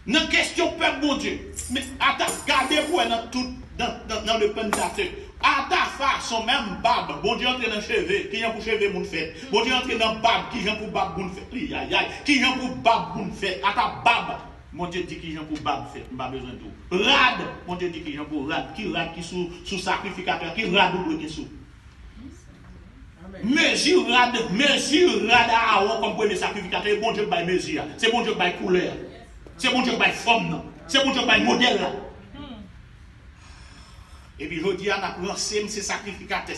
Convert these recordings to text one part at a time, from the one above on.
Dans question peuple bon Dieu. Mais attends, gardez pour dans le Pentateuque. À ta façon, même barbe, bon Dieu entre dans cheveux, qui vient pour cheveux moun fait. Bon Dieu entre dans barbe, qui vient pour barbe moun fait. Aïe aïe, qui vient pour barbe moun fait. À ta barbe, mon Dieu dit qui vient pour barbe fait. Pas besoin de tout. Rad, mon Dieu dit qui vient pour rad, qui sous sacrificateur, qui rad ou qui sous. Mesure rad à Aaron comme premier sacrificateur, bon Dieu qui mesure. C'est bon Dieu qui couleur. C'est bon Dieu qui forme. C'est bon Dieu qui modèle là. Et puis je dis à la lancé c'est sacrificateur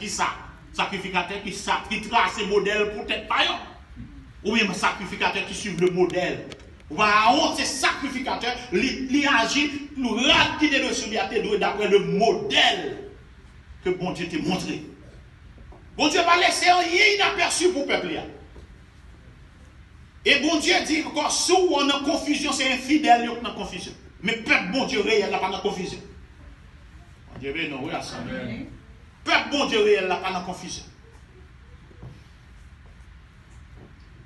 qui ça? Sacrificateur qui ça? Qui trace le modèle pour tête paillon? Ou bien sacrificateur qui suit le modèle? Aaron c'est sacrificateur, il agit, nous rapide de souliaté d'après le modèle que bon Dieu t'a montré. Bon Dieu va laisser rien inaperçu pour le peuple. Et bon Dieu dit encore, si on a confusion, c'est infidèle qui est en confusion. Mais peuple bon Dieu réel n'a pas de confusion. Bon Dieu non, oui, à ça. Peuple bon Dieu réel n'a pas de confusion.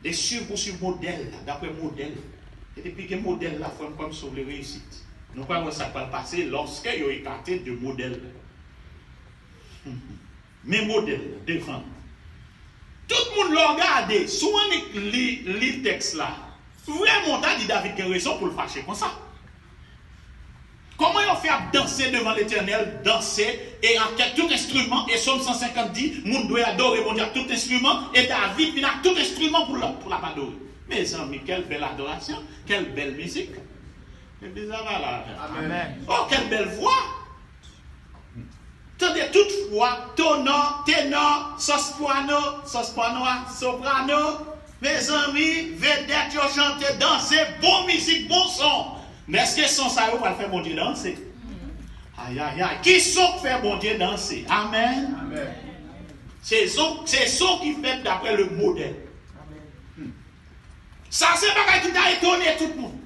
Et sur modèle, d'après modèle. Et depuis que modèle la forme comme sur les réussites. Nous croyons que ça peut passer lorsque il y a écarté de modèle. Mais modèle, devant. Tout le monde l'a regardé. Souvent, lit le texte là. Vraiment, t'as dit David qui a raison pour le fâcher comme ça. Comment ils ont fait danser devant l'Éternel, danser, et en tout instrument, et Somme 150 dit, monde doit adorer mon Dieu à tout instrument, et David, il a tout instrument pour la adorer. Mes amis, quelle belle adoration, quelle belle musique. C'est bizarre là. Amen. Oh, quelle belle voix. Tendez toutefois, ténor, soprano, mes amis, vedettes, ils chantent, danser, bonne musique, bon son. Mais est-ce que son ça va faire bon Dieu danser? Aïe, aïe, aïe. Qui sont fait bon Dieu danser? Amen. Amen. C'est son qui fait d'après le modèle. Amen. Ça, c'est pas qui t'a étonné tout le monde.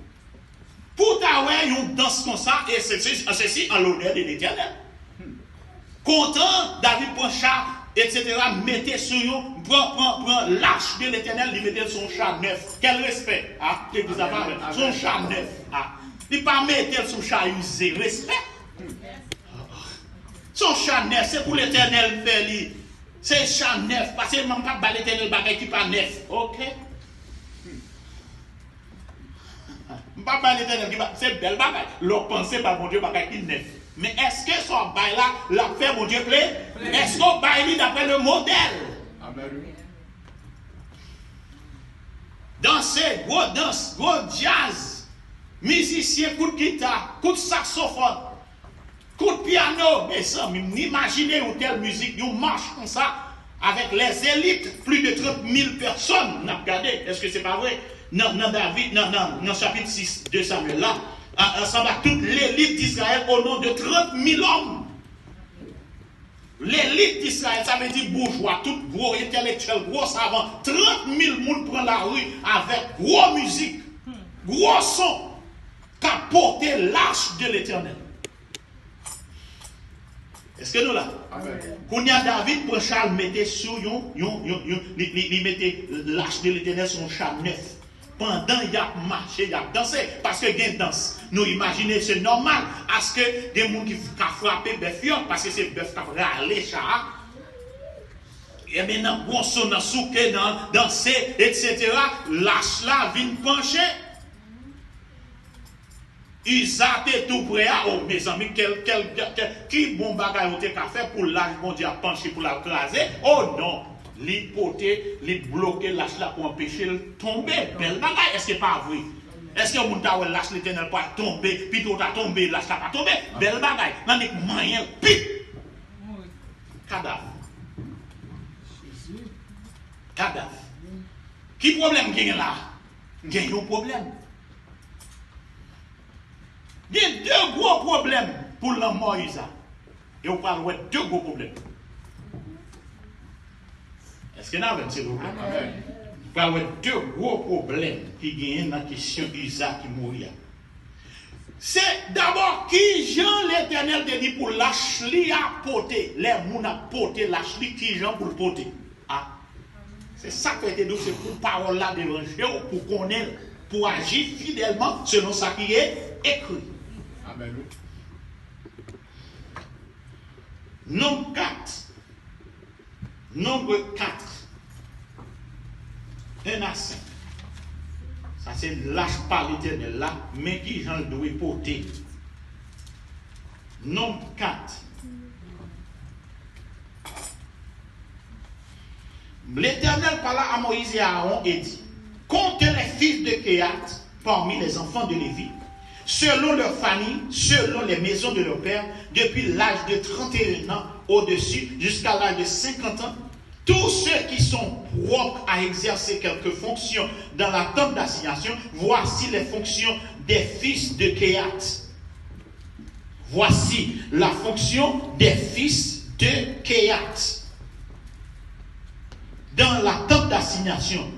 Pour t'avoir une danse comme ça, et ceci en l'honneur de l'Éternel. Content, David prend chat, etc. Mettez sur eux, prend l'arche de l'Éternel, il mettait son chat neuf. Quel respect, ah, que vous avez son chat neuf, ah. Il pas mettre son chat usé, respect. Son chat neuf, c'est pour l'Éternel faire lui. C'est chat neuf, parce que même pas l'Éternel bagaille qui pas neuf, ok? Pas l'Éternel qui va, c'est belle bagaille. Leur pensée par mon Dieu bagaille qui neuf. Mais est-ce que son bail là, la fait mon Dieu plaît? Est-ce qu'on baille d'après le modèle? Amen. Danser, gros danse, gros jazz, musicien, coup de guitare, coup de saxophone, coup de piano. Mais ça, imaginez une telle musique, une marche comme ça, avec les élites, plus de 30 000 personnes. On a regardé, est-ce que c'est pas vrai? Non, David, non, chapitre 6 de Samuel là. Ensemble à toute l'élite d'Israël au nom de 30 000 hommes. L'élite d'Israël, ça veut dire bourgeois, tout gros intellectuel, gros savant. 30 000 personnes prennent la rue avec gros musique, gros son, qu'a porté l'arche de l'Éternel. Est-ce que nous là? Quand y a David, pour Charles, mettait sur il mettait l'arche de l'Éternel sur un char neuf. Pendant il a marché, il a dansé, parce que il y a une danse. Nous imaginez, c'est normal, parce que des gens qui ont frappé bœuf, parce que c'est bœuf qui a râlé, chat. Et maintenant, bon son dans souké, danser, etc. Lâche là, vient pencher. Isaac est tout prêt à, oh mes amis, qui bon bagage ont fait pour l'âge, bon Dieu a penché pour la craser. Oh non! Les poter, les bloquer, lâche là pour empêcher de tomber. Belle bagaille, est-ce que pas vrai? Est-ce que vous avez lâché l'Éternel pas tomber, puis tout a tombé, lâche là pas tomber? Belle bagaille, là n'est moyen, pip! Cadavre. Cadavre. Qui problème gagne là? Gagne un problème. Il y a deux gros problèmes pour l'homme Moïse. Et on parle de deux gros problèmes. Est-ce qu'il y en a un, s'il vous plaît? On parle de deux gros problèmes qui gagnent dans la question d'Isaac qui mourit. C'est d'abord qui Jean l'Éternel te dit pour lâcher à porter. Les gens à porter, lâcher qui Jean pour porter. Ah. C'est ça que tu dis, c'est pour parole là d'évangile, pour connaître. pour agir fidèlement selon ce qui est écrit. Amen. Nombre 4. Nombre 4. 1 à 5. Ça c'est lâche par l'Éternel là, mais qui j'en doit porter. Nombre 4. L'Éternel parla à Moïse et à Aaron et dit: compte les fils de Kéhat parmi les enfants de Lévi, selon leur famille, selon les maisons de leur père, depuis l'âge de 31 ans au-dessus jusqu'à l'âge de 50 ans, tous ceux qui sont propres à exercer quelques fonctions dans la tente d'assignation. Voici les fonctions des fils de Kéhat. Voici la fonction des fils de Kéhat dans la tente d'assignation.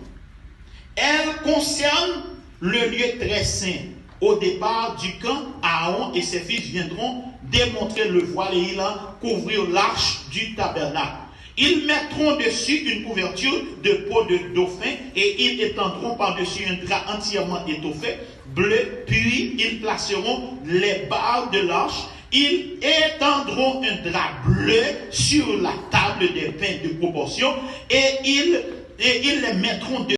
Elle concerne le lieu très saint. Au départ du camp, Aaron et ses fils viendront démontrer le voile et ils couvrir l'arche du tabernacle. Ils mettront dessus une couverture de peau de dauphin et ils étendront par-dessus un drap entièrement étoffé, bleu, puis ils placeront les barres de l'arche. Ils étendront un drap bleu sur la table des pains de proportion et ils les mettront